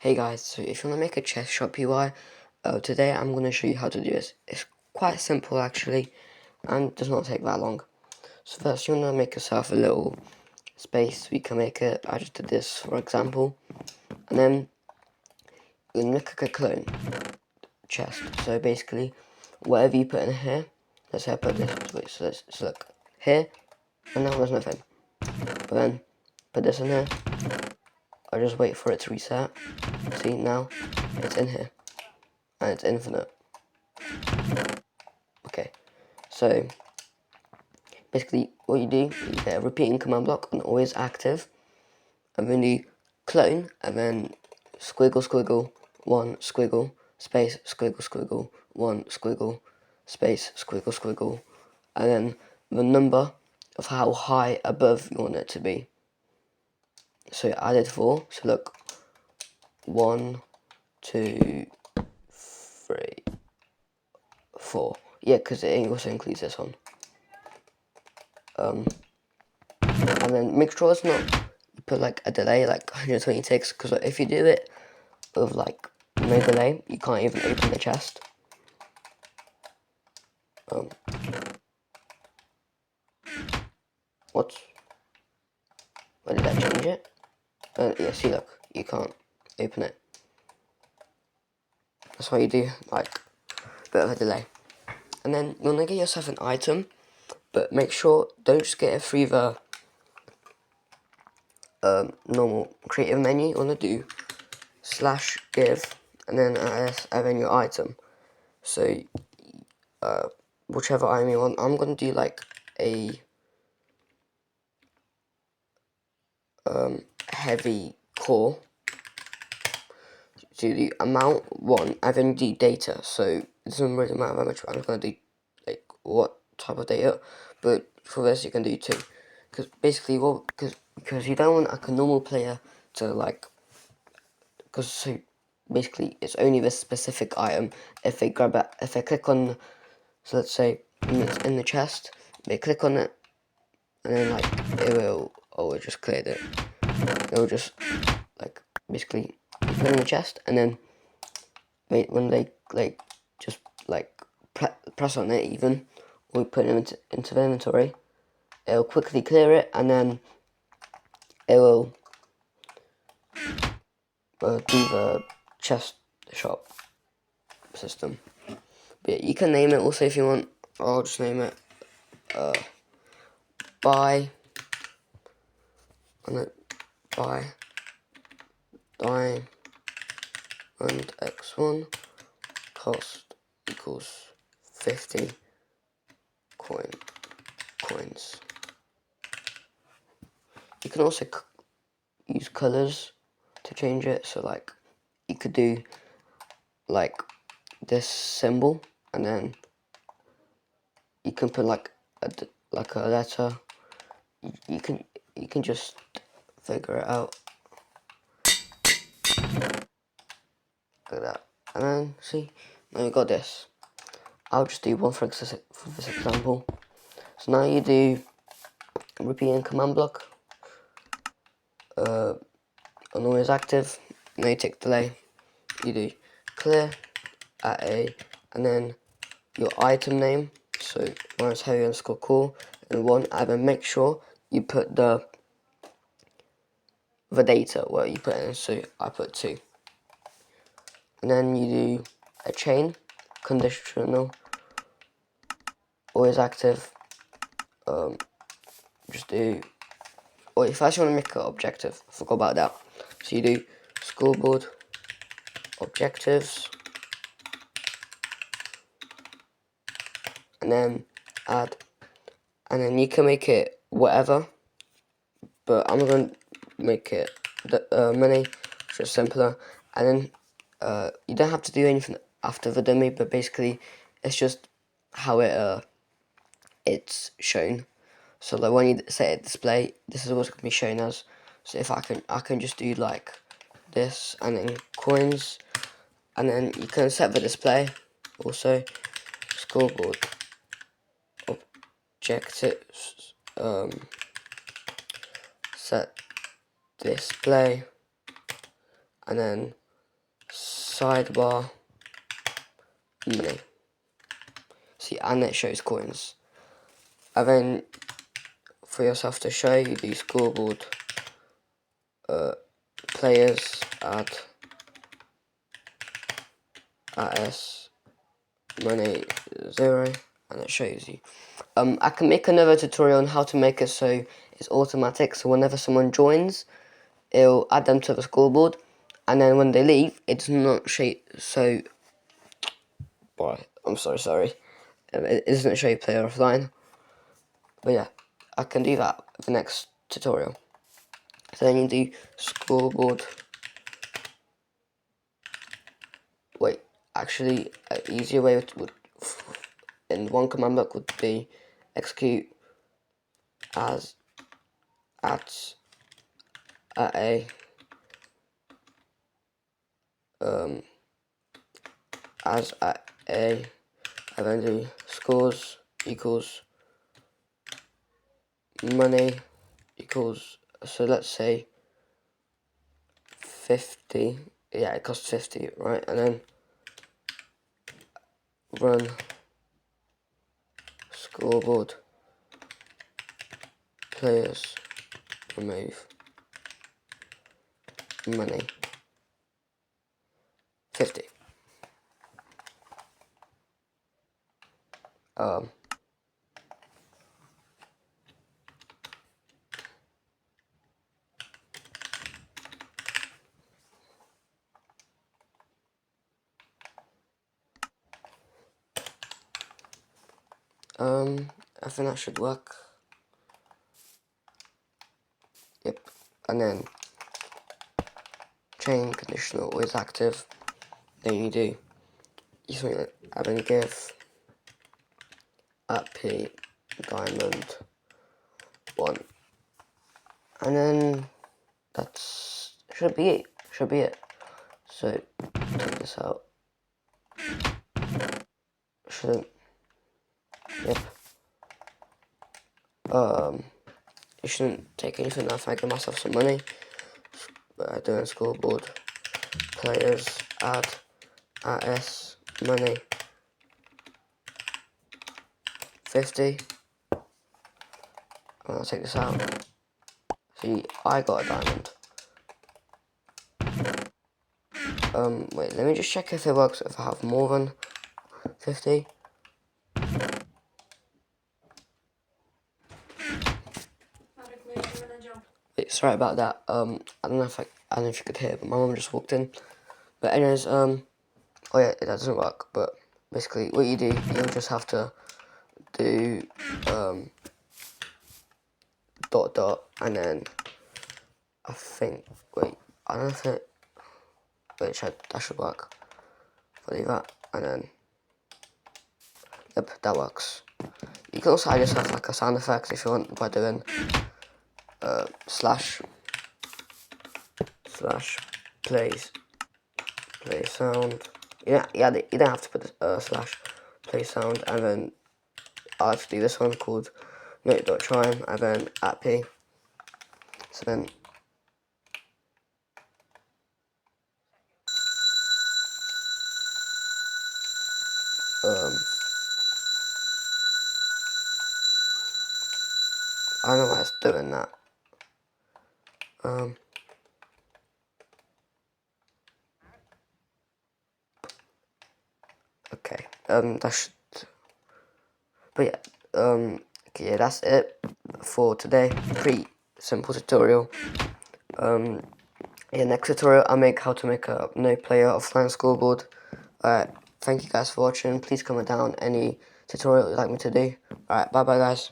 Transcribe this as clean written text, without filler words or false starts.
Hey guys, so if you want to make a chess shop UI, today I'm going to show you how to do this. It's quite simple actually, and does not take that long. So first you want to make yourself a little space. We can make it, I just did this for example, and then you're going to look at a clone chest. So basically, whatever you put in here, let's say I put this, wait, so let's look here, and now there's nothing. But then, put this in here, I just wait for it to reset. See, now it's in here. And it's infinite. Okay, so basically what you do, you get a repeating command block and always active, and then you clone, and then squiggle squiggle, one squiggle, space, squiggle squiggle, one squiggle, space, squiggle squiggle, and then the number of how high above you want it to be. So I did 4, so look, 1, 2, 3, 4. Yeah, because it also includes this one. And then make sure it's not, you put like a delay, like 120 ticks, because if you do it with like no delay, you can't even open the chest. What? Why did I change it? Yeah, see, look, you can't open it. That's why you do like a bit of a delay. And then you want to get yourself an item, but make sure, don't just get it through the normal creative menu. You want to do /give and then your item. So whichever item you want, I'm going to do like a heavy core. So the amount 1 and then the data. So it doesn't really matter how much. I'm just going to do like what type of data, but for this you can do 2, because basically because you don't want like a normal player to like, because so basically it's only this specific item. If they grab it, if they click on, so let's say it's in the chest, they click on it, and then like it will, oh, it just cleared it. It will just like basically put it in the chest, and then when they like just like press on it even, or put it into the inventory, it will quickly clear it, and then it will do the chest shop system. But yeah, you can name it also if you want. I'll just name it buy diamond x1 cost equals 50 coins. You can also use colors to change it. So like you could do like this symbol, and then you can put like a letter. You can just figure it out like that, and then see, now you got this. I'll just do one for this example. So now you do repeating command block, and always active. Now you take delay. You do clear at a, and then your item name. So mine is heavy underscore core and 1, and then make sure you put the data where you put in. So I put 2, and then you do a chain conditional, always active. Just do, or if I just want to make an objective, I forgot about that. So you do scoreboard objectives, and then add, and then you can make it whatever, but I'm going to make it money, just simpler. And then you don't have to do anything after the dummy, but basically it's just how it's shown. So like when you set it display, this is what's going to be shown as. So if I can just do like this, and then coins, and then you can set the display also. Scoreboard objectives, set display, and then sidebar, money. See, and it shows coins. And then for yourself to show, you do scoreboard, players, add s money 0, and it shows you. I can make another tutorial on how to make it so it's automatic, so whenever someone joins, it'll add them to the scoreboard, and then when they leave, it does not show. So, boy, I'm sorry. It doesn't show you player offline. But yeah, I can do that for the next tutorial. So then you do scoreboard. Wait, actually, an easier way would in one command block would be execute as at a as at a, and then do scores equals money equals, so let's say 50, yeah, it costs 50, right? And then run scoreboard players remove money 50. I think that should work. Yep. And then chain conditional is active. Then you do something like add and give at p diamond 1, and then that's should be it. So take this out. Shouldn't. Yep. You shouldn't take anything now if I give myself some money. Doing scoreboard players add s money 50. I'll take this out. See, I got a diamond. Wait, let me just check if it works if I have more than 50. Wait, sorry about that. I don't know if you could hear, but my mum just walked in. But anyways, oh yeah, that doesn't work. But basically, what you do, you'll just have to do dot, and then I think, wait, I don't know if it, wait, that should work. I'll leave that, and then, yep, that works. You can also add yourself like a sound effect if you want by doing slash play sound. Yeah, you don't have to put slash play sound, and then I'll have to do this one called note.chime, and then at p. So then I don't know why it's doing that. Okay, that should, but yeah, okay, yeah, that's it for today. Pretty simple tutorial. Yeah, next tutorial I'll make how to make a no player offline scoreboard. Alright, thank you guys for watching. Please comment down any tutorial you'd like me to do. Alright, bye bye guys.